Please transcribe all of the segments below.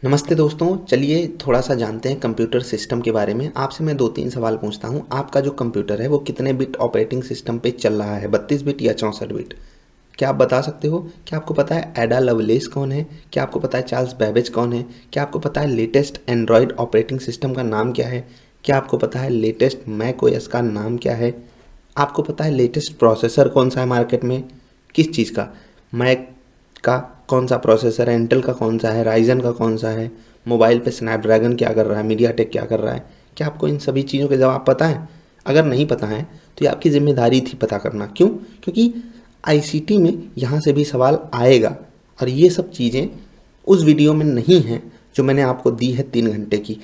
नमस्ते दोस्तों, चलिए थोड़ा सा जानते हैं कंप्यूटर सिस्टम के बारे में। आपसे मैं 2-3 सवाल पूछता हूँ। आपका जो कंप्यूटर है वो कितने बिट ऑपरेटिंग सिस्टम पे चल रहा है, 32 बिट या 64 बिट? क्या आप बता सकते हो? क्या आपको पता है एडा लवलेस कौन है? क्या आपको पता है चार्ल्स बेबेज कौन है? क्या आपको पता है लेटेस्ट एंड्रॉयड ऑपरेटिंग सिस्टम का नाम क्या है? क्या आपको पता है लेटेस्ट मैक ओएस का नाम क्या है? आपको पता है लेटेस्ट प्रोसेसर कौन सा है मार्केट में, किस चीज़ का? मैक का कौन सा प्रोसेसर है, इंटेल का कौन सा है, राइजन का कौन सा है, मोबाइल पे स्नैपड्रैगन क्या कर रहा है, मीडिया टेक क्या कर रहा है? क्या आपको इन सभी चीज़ों के जवाब पता है? अगर नहीं पता है तो ये आपकी जिम्मेदारी थी पता करना। क्यों? क्योंकि आईसीटी में यहाँ से भी सवाल आएगा और ये सब चीज़ें उस वीडियो में नहीं हैं जो मैंने आपको दी है 3 घंटे की।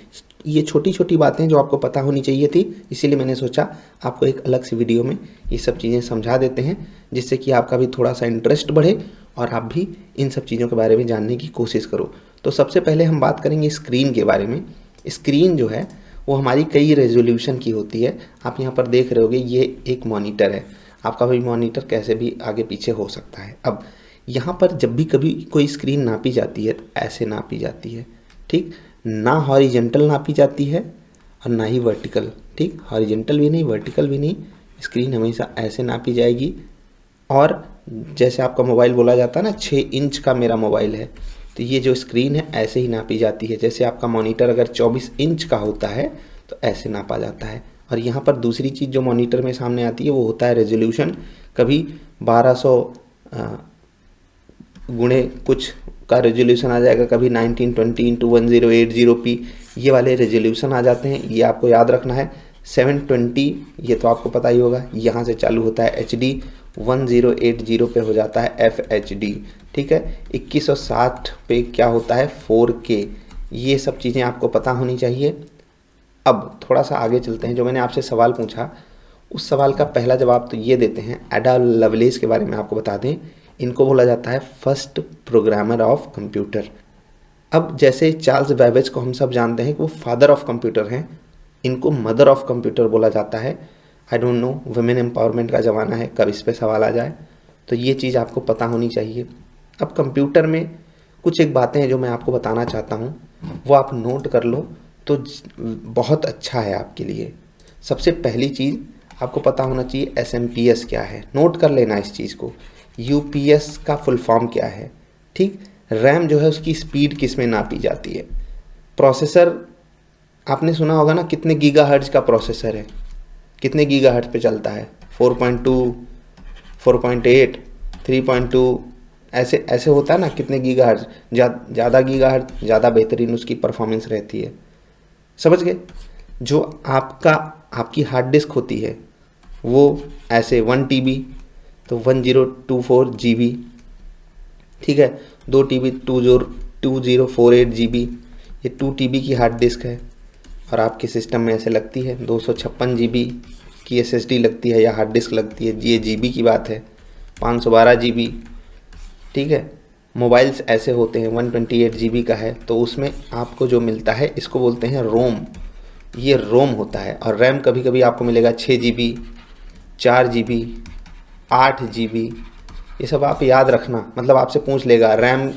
ये छोटी छोटी बातें जो आपको पता होनी चाहिए थी, इसीलिए मैंने सोचा आपको एक अलग सी वीडियो में ये सब चीज़ें समझा देते हैं, जिससे कि आपका भी थोड़ा सा इंटरेस्ट बढ़े और आप भी इन सब चीज़ों के बारे में जानने की कोशिश करो। तो सबसे पहले हम बात करेंगे स्क्रीन के बारे में। स्क्रीन जो है वो हमारी कई रेजोल्यूशन की होती है। आप यहाँ पर देख रहे होगे, ये एक मॉनिटर है। आपका भी मॉनिटर कैसे भी आगे पीछे हो सकता है। अब यहाँ पर जब भी कभी कोई स्क्रीन नापी जाती है तो ऐसे नापी जाती है, ठीक? ना हॉरिजेंटल नापी जाती है और ना ही वर्टिकल, ठीक? हॉरिजेंटल भी नहीं, वर्टिकल भी नहीं। स्क्रीन हमेशा ऐसे नापी जाएगी। और जैसे आपका मोबाइल बोला जाता है ना, 6 इंच का मेरा मोबाइल है, तो ये जो स्क्रीन है ऐसे ही नापी जाती है। जैसे आपका मॉनिटर अगर 24 इंच का होता है तो ऐसे नापा जाता है। और यहाँ पर दूसरी चीज़ जो मॉनिटर में सामने आती है वो होता है रेजोल्यूशन। कभी 1200 गुणे कुछ का रेजोल्यूशन आ जाएगा, कभी 1920x1080p ये वाले रेजोल्यूशन आ जाते हैं। ये आपको याद रखना है। 720 ये तो आपको पता ही होगा, यहाँ से चालू होता है HD, 1080 पे हो जाता है FHD, ठीक है? 2160 पे क्या होता है 4K। ये सब चीज़ें आपको पता होनी चाहिए। अब थोड़ा सा आगे चलते हैं। जो मैंने आपसे सवाल पूछा उस सवाल का पहला जवाब तो ये देते हैं। एडा लवलेस के बारे में आपको बता दें, इनको बोला जाता है फर्स्ट प्रोग्रामर ऑफ कंप्यूटर। अब जैसे चार्ल्स बेबेज को हम सब जानते हैं कि वो फादर ऑफ कंप्यूटर हैं, इनको मदर ऑफ कंप्यूटर बोला जाता है। I don't know, women empowerment का ज़माना है, कब इस पर सवाल आ जाए, तो ये चीज़ आपको पता होनी चाहिए। अब कंप्यूटर में कुछ एक बातें हैं जो मैं आपको बताना चाहता हूँ, वो आप नोट कर लो तो बहुत अच्छा है आपके लिए। सबसे पहली चीज़ आपको पता होना चाहिए SMPS क्या है। नोट कर लेना इस चीज़ को। UPS का फुल फॉर्म क्या है, ठीक? रैम जो है उसकी स्पीड किस में नापी जाती है। प्रोसेसर आपने सुना होगा ना, कितने गीगाहर्ट्ज़ का प्रोसेसर है, कितने गीगाहर्ट्ज़ पे चलता है? 4.2, 4.8, 3.2, ऐसे ऐसे होता है ना। कितने गीगाहर्ट्ज़, ज़्यादा गीगाहर्ट्ज़ ज़्यादा बेहतरीन उसकी परफॉर्मेंस रहती है। समझ गए? जो आपकी हार्ड डिस्क होती है वो ऐसे 1 TB तो 1024 GB, ठीक है? 2 TB 2048 GB, ये 2 TB की हार्ड डिस्क है। और आपके सिस्टम में ऐसे लगती है 256 GB की SSD लगती है या हार्ड डिस्क लगती है। ये GB की बात है। 512 GB, ठीक है? मोबाइल्स ऐसे होते हैं, 128 GB का है तो उसमें आपको जो मिलता है इसको बोलते हैं रोम। ये रोम होता है। और रैम कभी कभी आपको मिलेगा 6 GB, 4 GB, 8 GB। ये सब आप याद रखना। मतलब आपसे पूछ लेगा रैम,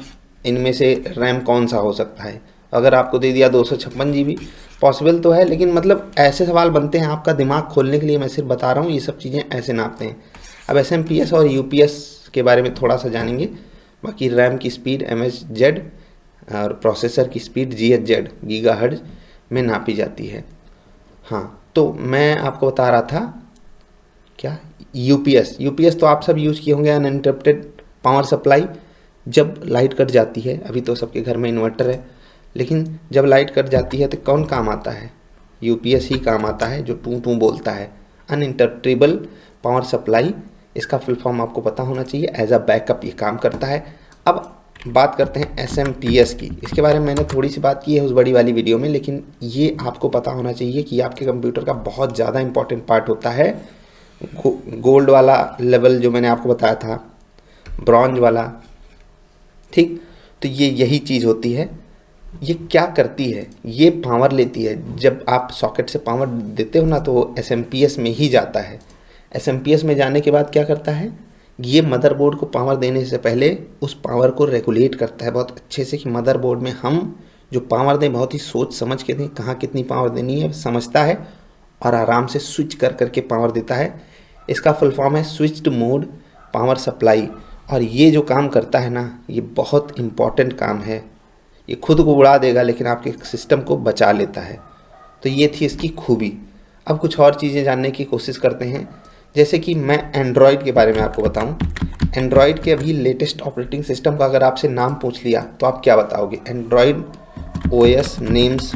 इनमें से रैम कौन सा हो सकता है। अगर आपको दे दिया 256 GB, पॉसिबल तो है, लेकिन मतलब ऐसे सवाल बनते हैं आपका दिमाग खोलने के लिए। मैं सिर्फ बता रहा हूँ ये सब चीज़ें ऐसे नापते हैं। अब SMPS और UPS के बारे में थोड़ा सा जानेंगे। बाकी रैम की स्पीड MHz और प्रोसेसर की स्पीड GHz, गीगाहर्ट्ज़ में नापी जाती है। हाँ, तो मैं आपको बता रहा था क्या, यूपीएस तो आप सब यूज़ किए होंगे, अनइंटरप्टेड पावर सप्लाई। जब लाइट कट जाती है, अभी तो सबके घर में इन्वर्टर है, लेकिन जब लाइट कट जाती है तो कौन काम आता है? यूपीएस ही काम आता है, जो टू टू बोलता है। अनइंटरप्टेबल पावर सप्लाई, इसका फुल फॉर्म आपको पता होना चाहिए। एज अ बैकअप ये काम करता है। अब बात करते हैं SMPS की। इसके बारे में मैंने थोड़ी सी बात की है उस बड़ी वाली वीडियो में, लेकिन ये आपको पता होना चाहिए कि आपके कंप्यूटर का बहुत ज़्यादा इंपॉर्टेंट पार्ट होता है। गोल्ड वाला लेवल जो मैंने आपको बताया था, ब्रॉन्ज वाला, ठीक? तो ये यही चीज़ होती है। ये क्या करती है? ये पावर लेती है। जब आप सॉकेट से पावर देते हो ना तो वो SMPS में ही जाता है। SMPS में जाने के बाद क्या करता है? ये मदरबोर्ड को पावर देने से पहले उस पावर को रेगुलेट करता है बहुत अच्छे से कि मदरबोर्ड में हम जो पावर दें बहुत ही सोच समझ के दें, कहाँ कितनी पावर देनी है समझता है और आराम से स्विच कर करके पावर देता है। इसका फुल फॉर्म है स्विच्ड मोड पावर सप्लाई। और ये जो काम करता है ना, ये बहुत इम्पॉर्टेंट काम है। ये खुद को उड़ा देगा लेकिन आपके सिस्टम को बचा लेता है। तो ये थी इसकी खूबी। अब कुछ और चीज़ें जानने की कोशिश करते हैं, जैसे कि मैं एंड्रॉयड के बारे में आपको बताऊं। एंड्रॉयड के अभी लेटेस्ट ऑपरेटिंग सिस्टम का अगर आपसे नाम पूछ लिया तो आप क्या बताओगे? Android OS names.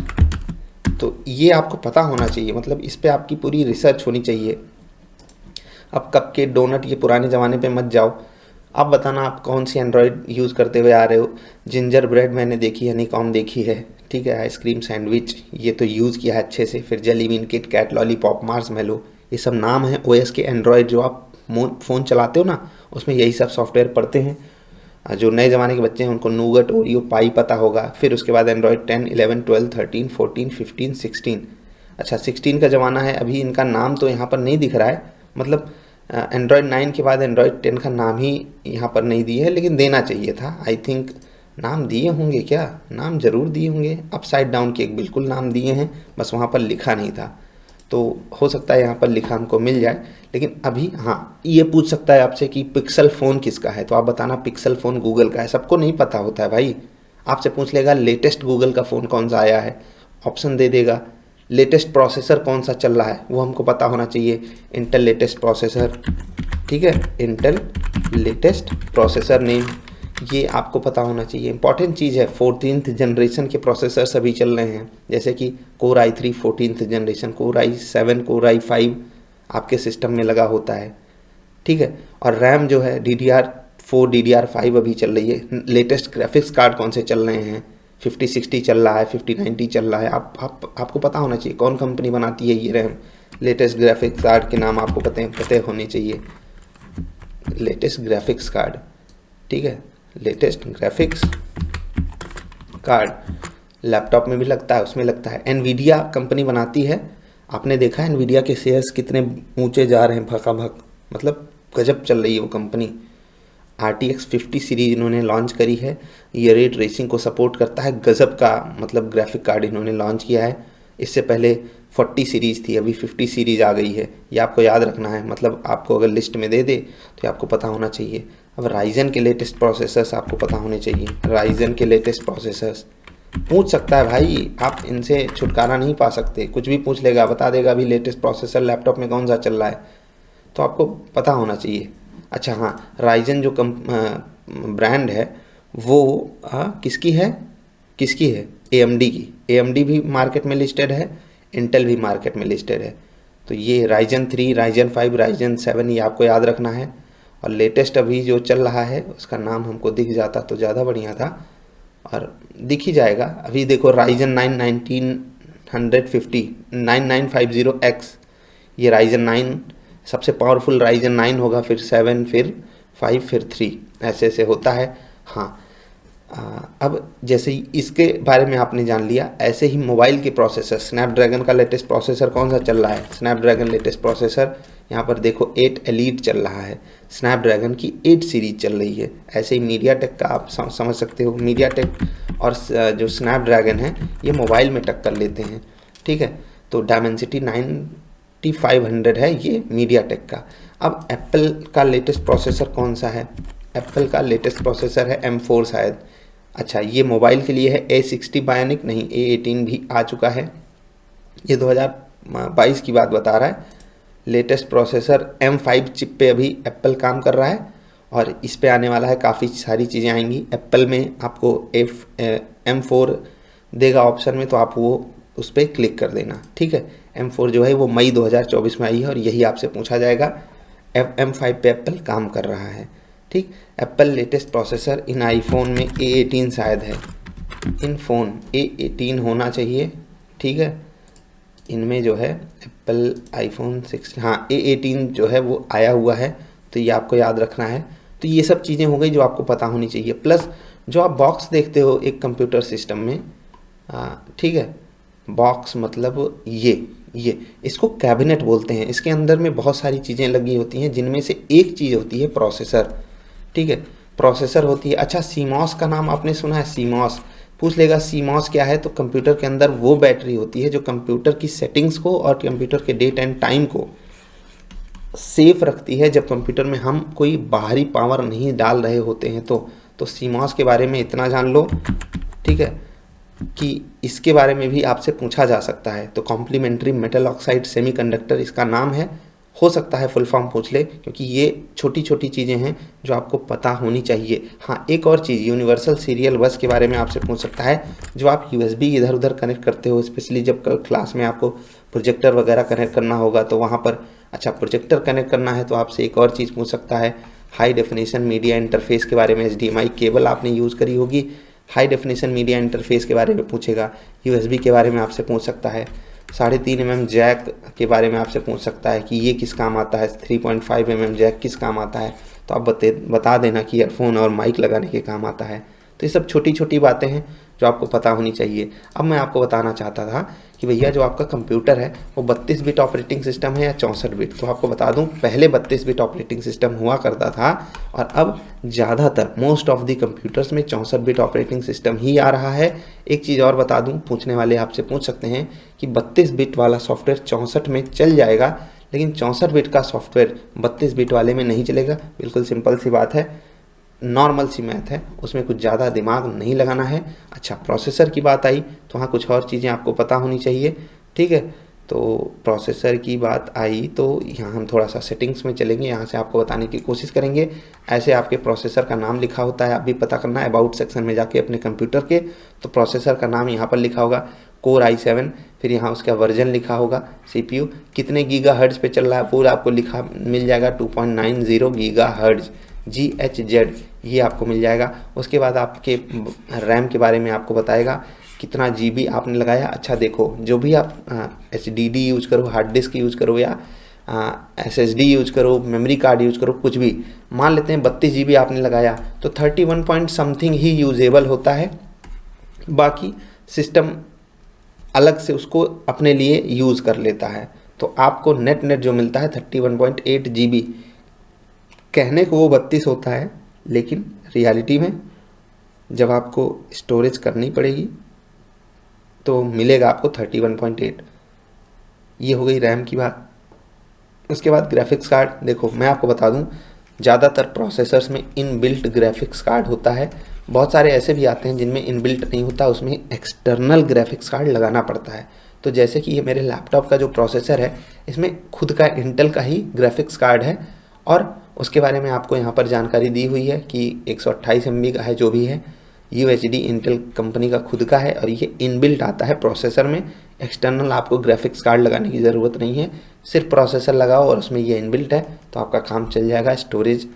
तो ये आपको पता होना चाहिए, मतलब इस पर आपकी पूरी रिसर्च होनी चाहिए। अब कपकेक, डोनट, ये पुराने ज़माने पे मत जाओ। आप बताना आप कौन सी एंड्रॉयड यूज़ करते हुए आ रहे हो। जिंजर ब्रेड मैंने देखी है, हनीकॉम देखी है, ठीक है। आइसक्रीम सैंडविच ये तो यूज़ किया है अच्छे से। फिर jelly bean, Kit Kat, lollipop, marshmallow, ये सब नाम है ओएस के एंड्रॉयड। जो आप फ़ोन चलाते हो ना, उसमें यही सब सॉफ्टवेयर पढ़ते हैं। जो नए ज़माने के बच्चे हैं उनको नूगट, ओरियो, पाई पता होगा। फिर उसके बाद एंड्रॉयड 10, 11, 12, 13, 14, 15, 16। अच्छा 16 का ज़माना है। अभी इनका नाम तो यहाँ पर नहीं दिख रहा है, मतलब एंड्रॉयड 9 के बाद एंड्रॉयड 10 का नाम ही यहाँ पर नहीं दिए है, लेकिन देना चाहिए था। आई थिंक नाम दिए होंगे, क्या नाम ज़रूर दिए होंगे। अपसाइड डाउन केक बिल्कुल नाम दिए हैं, बस वहाँ पर लिखा नहीं था। तो हो सकता है यहाँ पर लिखा हमको मिल जाए। लेकिन अभी हाँ, ये पूछ सकता है आपसे कि पिक्सल फ़ोन किसका है, तो आप बताना पिक्सल फ़ोन गूगल का है। सबको नहीं पता होता है भाई। आपसे पूछ लेगा लेटेस्ट गूगल का फ़ोन कौन सा आया है, ऑप्शन दे देगा। लेटेस्ट प्रोसेसर कौन सा चल रहा है वो हमको पता होना चाहिए। इंटेल लेटेस्ट प्रोसेसर, ठीक है, इंटेल लेटेस्ट प्रोसेसर नेम, ये आपको पता होना चाहिए। इंपॉर्टेंट चीज़ है। 14th जनरेशन के प्रोसेसर सभी चल रहे हैं, जैसे कि core i3 14th generation, core i7, core i5 आपके सिस्टम में लगा होता है, ठीक है। और रैम जो है DDR4 DDR5 अभी चल रही है। लेटेस्ट ग्राफिक्स कार्ड कौन से चल रहे हैं, 5060 चल रहा है, 5090 चल रहा है। आपको पता होना चाहिए कौन कंपनी बनाती है ये रैम। लेटेस्ट ग्राफिक्स कार्ड के नाम आपको पता होने चाहिए। लेटेस्ट ग्राफिक्स कार्ड, ठीक है, लेटेस्ट ग्राफिक्स कार्ड लैपटॉप में भी लगता है, उसमें लगता है। एनवीडिया कंपनी बनाती है। आपने देखा है एनवीडिया के शेयर्स कितने ऊंचे जा रहे हैं, भकाभक, मतलब गजब चल रही है वो कंपनी। RTX 50 सीरीज इन्होंने लॉन्च करी है। ये रे ट्रेसिंग को सपोर्ट करता है, गजब का मतलब ग्राफिक कार्ड इन्होंने लॉन्च किया है। इससे पहले 40 सीरीज़ थी, अभी 50 सीरीज़ आ गई है। ये आपको याद रखना है, मतलब आपको अगर लिस्ट में दे दे तो आपको पता होना चाहिए। अब राइजन के लेटेस्ट प्रोसेसर्स आपको पता होने चाहिए। राइजन के लेटेस्ट प्रोसेसर्स पूछ सकता है भाई, आप इनसे छुटकारा नहीं पा सकते। कुछ भी पूछ लेगा, बता देगा अभी लेटेस्ट प्रोसेसर लैपटॉप में कौन सा चल रहा है, तो आपको पता होना चाहिए। अच्छा हाँ, राइजन जो ब्रांड है वो किसकी है? AMD की। AMD भी मार्केट में लिस्टेड है, इंटेल भी मार्केट में लिस्टेड है। तो ये राइजन 3, राइजन 5, राइजन 7 ये आपको याद रखना है। और लेटेस्ट अभी जो चल रहा है उसका नाम हमको दिख जाता तो ज़्यादा बढ़िया था, और दिख ही जाएगा। अभी देखो राइजन 9 1950 9950X, ये राइजन 9 सबसे पावरफुल राइजन 9 होगा, फिर 7, फिर 5, फिर 3, ऐसे ऐसे होता है। हाँ, अब जैसे ही इसके बारे में आपने जान लिया, ऐसे ही मोबाइल के प्रोसेसर, स्नैपड्रैगन का लेटेस्ट प्रोसेसर कौन सा चल रहा है? स्नैपड्रैगन लेटेस्ट प्रोसेसर यहाँ पर देखो 8 एलीट चल रहा है। स्नैपड्रैगन की 8 सीरीज चल रही है। ऐसे ही मीडियाटेक का आप समझ सकते हो। मीडियाटेक और जो स्नैपड्रैगन है ये मोबाइल में टक्कर लेते हैं, ठीक है। तो डायमेंसिटी 9500 है ये मीडियाटेक का। अब एप्पल का लेटेस्ट प्रोसेसर कौन सा है? एप्पल का लेटेस्ट प्रोसेसर है M4 शायद। अच्छा, ये मोबाइल के लिए है A60 बायोनिक, नहीं A18 भी आ चुका है। ये 2022 की बात बता रहा है। लेटेस्ट प्रोसेसर M5 चिप पे अभी एप्पल काम कर रहा है, और इस पे आने वाला है, काफ़ी सारी चीज़ें आएंगी। एप्पल में आपको M4 देगा ऑप्शन में, तो आप वो उस पर क्लिक कर देना, ठीक है। M4 जो है वो मई 2024 में आई है, और यही आपसे पूछा जाएगा। M5 पे एप्पल काम कर रहा है, ठीक। एप्पल लेटेस्ट प्रोसेसर इन आईफोन में A18 शायद है। इन फ़ोन A18 होना चाहिए, ठीक है। इनमें जो है एप्पल आईफोन 6, हाँ A18 जो है वो आया हुआ है, तो ये आपको याद रखना है। तो ये सब चीज़ें हो गई जो आपको पता होनी चाहिए। प्लस जो आप बॉक्स देखते हो एक कंप्यूटर सिस्टम में, ठीक है, बॉक्स मतलब ये इसको कैबिनेट बोलते हैं। इसके अंदर में बहुत सारी चीज़ें लगी होती हैं, जिनमें से एक चीज़ होती है प्रोसेसर, ठीक है। प्रोसेसर होती है। अच्छा, CMOS का नाम आपने सुना है? CMOS पूछ लेगा CMOS क्या है, तो कंप्यूटर के अंदर वो बैटरी होती है जो कंप्यूटर की सेटिंग्स को और कंप्यूटर के डेट एंड टाइम को सेफ रखती है जब कंप्यूटर में हम कोई बाहरी पावर नहीं डाल रहे होते हैं। तो CMOS के बारे में इतना जान लो, ठीक है, कि इसके बारे में भी आपसे पूछा जा सकता है। तो कॉम्प्लीमेंट्री मेटल ऑक्साइड सेमीकंडक्टर इसका नाम है, हो सकता है फुल फॉर्म पूछ ले, क्योंकि ये छोटी छोटी चीज़ें हैं जो आपको पता होनी चाहिए। हाँ, एक और चीज़, यूनिवर्सल सीरियल बस के बारे में आपसे पूछ सकता है। जो आप USB इधर उधर कनेक्ट करते हो, स्पेशली जब क्लास में आपको प्रोजेक्टर वगैरह कनेक्ट करना होगा तो वहाँ पर, अच्छा प्रोजेक्टर कनेक्ट करना है तो आपसे एक और चीज़ पूछ सकता है, हाई डेफिनेशन मीडिया इंटरफेस के बारे में। HDMI केबल आपने यूज़ करी होगी, हाई डेफिनेशन मीडिया इंटरफेस के बारे में पूछेगा। USB के बारे में आपसे पूछ सकता है। 3.5 mm जैक के बारे में आपसे पूछ सकता है कि ये किस काम आता है, 3.5 mm जैक किस काम आता है, तो आप बता देना कि ईयरफोन और माइक लगाने के काम आता है। तो ये सब छोटी छोटी बातें हैं जो आपको पता होनी चाहिए। अब मैं आपको बताना चाहता था कि भैया जो आपका कंप्यूटर है वो 32 बिट ऑपरेटिंग सिस्टम है या 64 बिट। तो आपको बता दूं, पहले 32 बिट ऑपरेटिंग सिस्टम हुआ करता था और अब ज़्यादातर मोस्ट ऑफ द कंप्यूटर्स में 64 बिट ऑपरेटिंग सिस्टम ही आ रहा है। एक चीज़ और बता दूं, पूछने वाले आपसे पूछ सकते हैं कि 32 बिट वाला सॉफ्टवेयर 64 में चल जाएगा, लेकिन 64 बिट का सॉफ्टवेयर 32 बिट वाले में नहीं चलेगा। बिल्कुल सिंपल सी बात है, नॉर्मल सी मैथ है, उसमें कुछ ज़्यादा दिमाग नहीं लगाना है। अच्छा, प्रोसेसर की बात आई तो वहाँ कुछ और चीज़ें आपको पता होनी चाहिए, ठीक है। तो प्रोसेसर की बात आई तो यहाँ हम थोड़ा सा सेटिंग्स में चलेंगे, यहाँ से आपको बताने की कोशिश करेंगे। ऐसे आपके प्रोसेसर का नाम लिखा होता है, आप भी पता करना है अबाउट सेक्शन में जाके अपने कंप्यूटर के, तो प्रोसेसर का नाम यहाँ पर लिखा होगा कोर i7, फिर यहाँ उसका वर्जन लिखा होगा, CPU कितने गीगाहर्ट्ज़ पे चल रहा है पूरा आपको लिखा मिल जाएगा, 2.90 गीगाहर्ट्ज़ GHz, ये आपको मिल जाएगा। उसके बाद आपके रैम के बारे में आपको बताएगा कितना GB आपने लगाया। अच्छा देखो, जो भी आप HDD यूज करो, हार्ड डिस्क यूज करो या SSD यूज करो, मेमोरी कार्ड यूज करो, कुछ भी, मान लेते हैं 32 GB आपने लगाया तो 31 पॉइंट समथिंग ही यूजेबल होता है, बाकी सिस्टम अलग से उसको अपने लिए यूज़ कर लेता है। तो आपको नेट जो मिलता है 31.8 GB। कहने को वो 32 होता है, लेकिन रियलिटी में जब आपको स्टोरेज करनी पड़ेगी तो मिलेगा आपको 31.8। ये हो गई रैम की बात। उसके बाद ग्राफिक्स कार्ड, देखो मैं आपको बता दूं, ज़्यादातर प्रोसेसर्स में इनबिल्ट ग्राफिक्स कार्ड होता है। बहुत सारे ऐसे भी आते हैं जिनमें इनबिल्ट नहीं होता, उसमें एक्सटर्नल ग्राफिक्स कार्ड लगाना पड़ता है। तो जैसे कि ये मेरे लैपटॉप का जो प्रोसेसर है, इसमें खुद का इंटेल का ही ग्राफिक्स कार्ड है और उसके बारे में आपको यहाँ पर जानकारी दी हुई है कि 128 MB का है, जो भी है UHD इंटेल कंपनी का खुद का है और ये इनबिल्ट आता है प्रोसेसर में। एक्सटर्नल आपको ग्राफिक्स कार्ड लगाने की ज़रूरत नहीं है, सिर्फ प्रोसेसर लगाओ और उसमें ये इनबिल्ट है तो आपका काम चल जाएगा। स्टोरेज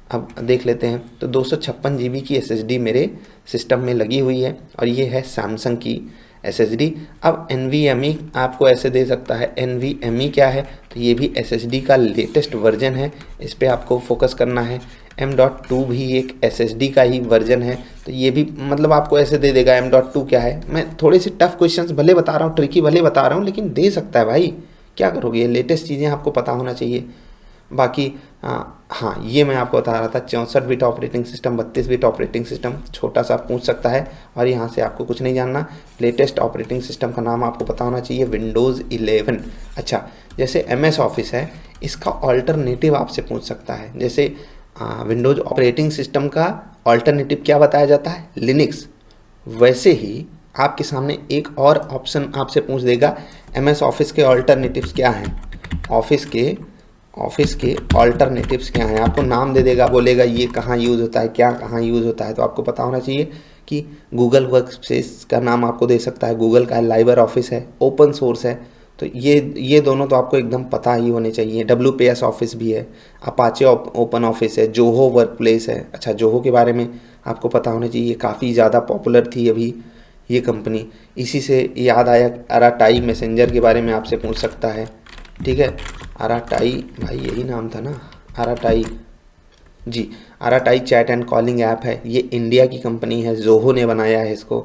अब देख लेते हैं, तो 256 GB की SSD मेरे सिस्टम में लगी हुई है और ये है सैमसंग की SSD। अब NVMe आपको ऐसे दे सकता है, NVMe क्या है, तो ये भी SSD का लेटेस्ट वर्जन है, इस पर आपको फोकस करना है। M.2 भी एक SSD का ही वर्जन है, तो ये भी मतलब आपको ऐसे दे देगा। M.2 क्या है, मैं थोड़े से टफ क्वेश्चंस भले बता रहा हूँ, ट्रिकी भले बता रहा हूँ, लेकिन दे सकता है भाई, क्या करोगे, ये लेटेस्ट चीज़ें आपको पता होना चाहिए। बाकी हाँ, ये मैं आपको बता रहा था 64 bit operating system, 32 bit operating system, छोटा सा पूछ सकता है और यहाँ से आपको कुछ नहीं जानना। लेटेस्ट ऑपरेटिंग सिस्टम का नाम आपको पता होना चाहिए, विंडोज़ 11। अच्छा, जैसे MS ऑफिस है, इसका ऑल्टरनेटिव आपसे पूछ सकता है। जैसे विंडोज़ ऑपरेटिंग सिस्टम का ऑल्टरनेटिव क्या बताया जाता है, लिनक्स, वैसे ही आपके सामने एक और ऑप्शन आपसे पूछ देगा, MS ऑफिस के ऑल्टरनेटिव्स क्या हैं, ऑफिस के ऑल्टरनेटिव्स क्या हैं, आपको नाम दे देगा, बोलेगा ये कहाँ यूज़ होता है, क्या कहाँ यूज़ होता है। तो आपको पता होना चाहिए कि गूगल वर्कस्पेस का नाम आपको दे सकता है, गूगल का लाइबर ऑफिस है, ओपन सोर्स है, तो ये दोनों तो आपको एकदम पता ही होने चाहिए। WPS ऑफिस भी है, अपाचे ओपन ऑफिस है, जोहो वर्क प्लेस है। अच्छा, जोहो के बारे में आपको पता होना चाहिए, काफ़ी ज़्यादा पॉपुलर थी अभी ये कंपनी। इसी से याद आया, अराटाई मैसेंजर के बारे में आपसे पूछ सकता है, ठीक है। अराटाई भाई यही नाम था ना, अराटाई जी, Arattai chat and calling app है, ये इंडिया की कंपनी है, जोहो ने बनाया है इसको।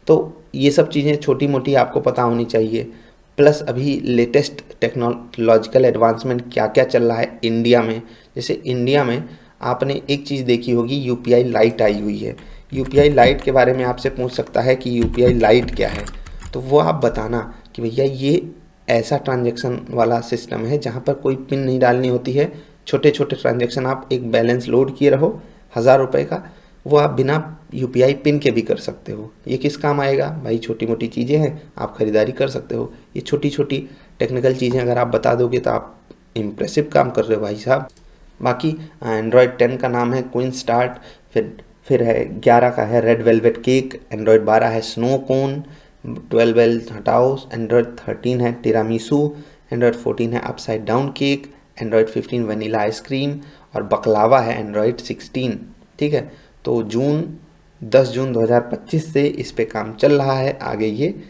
तो ये सब चीज़ें छोटी मोटी आपको पता होनी चाहिए। प्लस अभी लेटेस्ट टेक्नोलॉजिकल एडवांसमेंट क्या क्या चल रहा है इंडिया में। जैसे इंडिया में आपने एक चीज़ देखी होगी, UPI लाइट आई हुई है। यूपीआई लाइट के बारे में आपसे पूछ सकता है कि यूपीआई लाइट क्या है, तो वो आप बताना कि भैया ये ऐसा ट्रांजैक्शन वाला सिस्टम है जहाँ पर कोई पिन नहीं डालनी होती है। छोटे छोटे ट्रांजैक्शन आप एक बैलेंस लोड किए रहो 1000 रुपये का, वो आप बिना यूपीआई पिन के भी कर सकते हो। ये किस काम आएगा भाई, छोटी मोटी चीज़ें हैं, आप ख़रीदारी कर सकते हो। ये छोटी छोटी टेक्निकल चीज़ें अगर आप बता दोगे तो आप इम्प्रेसिव काम कर रहे हो भाई साहब। बाकी एंड्रॉयड 10 का नाम है क्वीन स्टार्ट, फिर है 11 का है रेड वेलवेट केक, एंड्रॉयड 12 है स्नो कोन, 12 हटाओ, एंड्रॉयड 13 है टिरामिसू, एंड्रॉयड 14 है upside down cake, Android 15 vanilla ice cream और बकलावा है एंड्रॉयड 16। ठीक है, तो 10 जून 2025 से इस पे काम चल रहा है। आगे ये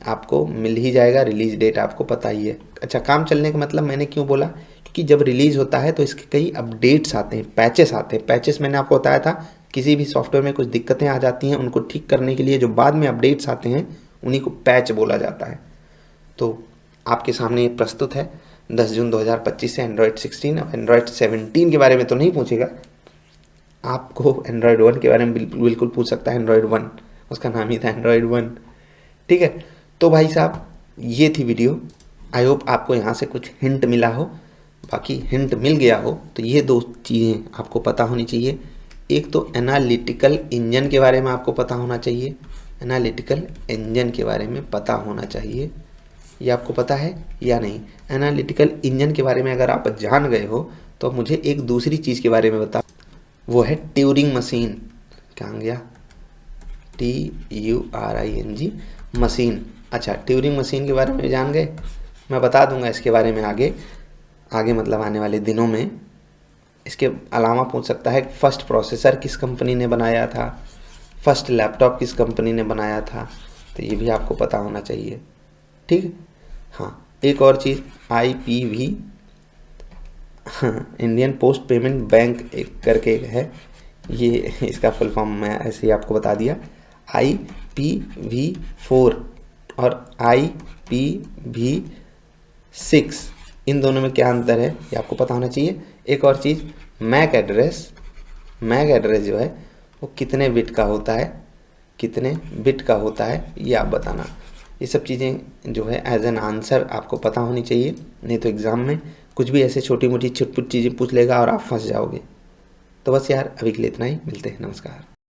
आपको मिल ही जाएगा, रिलीज डेट आपको पता ही है। अच्छा, काम चलने का मतलब मैंने क्यों बोला, क्योंकि जब रिलीज़ होता है तो इसके कई अपडेट्स आते हैं, पैचेस आते हैं। पैचेस मैंने आपको बताया था, किसी भी सॉफ्टवेयर में कुछ दिक्कतें आ जाती हैं, उनको ठीक करने के लिए जो बाद में अपडेट्स आते हैं उन्हीं को पैच बोला जाता है। तो आपके सामने ये प्रस्तुत है 10 जून 2025 से एंड्रॉयड 16। अब एंड्रॉयड 17 के बारे में तो नहीं पूछेगा, आपको एंड्रॉयड 1 के बारे में बिल्कुल पूछ सकता है। एंड्रॉयड 1, उसका नाम ही था एंड्रॉयड 1। ठीक है, तो भाई साहब ये थी वीडियो। आई होप आपको यहाँ से कुछ हिंट मिला हो। बाकी हिंट मिल गया हो तो ये 2 चीज़ें आपको पता होनी चाहिए। एक तो एनालिटिकल इंजन के बारे में आपको पता होना चाहिए, एनालिटिकल इंजन के बारे में पता होना चाहिए। ये आपको पता है या नहीं? एनालिटिकल इंजन के बारे में अगर आप जान गए हो तो मुझे एक दूसरी चीज़ के बारे में बताओ, वो है ट्यूरिंग मशीन। कहाँ गया? TURING machine. अच्छा, ट्यूरिंग मशीन के बारे में जान गए, मैं बता दूंगा इसके बारे में आगे मतलब आने वाले दिनों में। इसके अलावा पूछ सकता है फर्स्ट प्रोसेसर किस कंपनी ने बनाया था, फर्स्ट लैपटॉप किस कंपनी ने बनाया था, तो ये भी आपको पता होना चाहिए। ठीक, हाँ, एक और चीज़ IPV, Indian post payment bank एक करके है, ये इसका फुल फॉर्म मैं ऐसे ही आपको बता दिया। IPV4 और IPV6, इन दोनों में क्या अंतर है ये आपको पता होना चाहिए। एक और चीज़, मैक एड्रेस जो है वो कितने बिट का होता है, ये आप बताना। ये सब चीज़ें जो है एज एन आंसर आपको पता होनी चाहिए, नहीं तो एग्ज़ाम में कुछ भी ऐसे छोटी मोटी छुटपुट चीज़ें पूछ लेगा और आप फंस जाओगे। तो बस यार, अभी के लिए इतना ही, मिलते हैं, नमस्कार।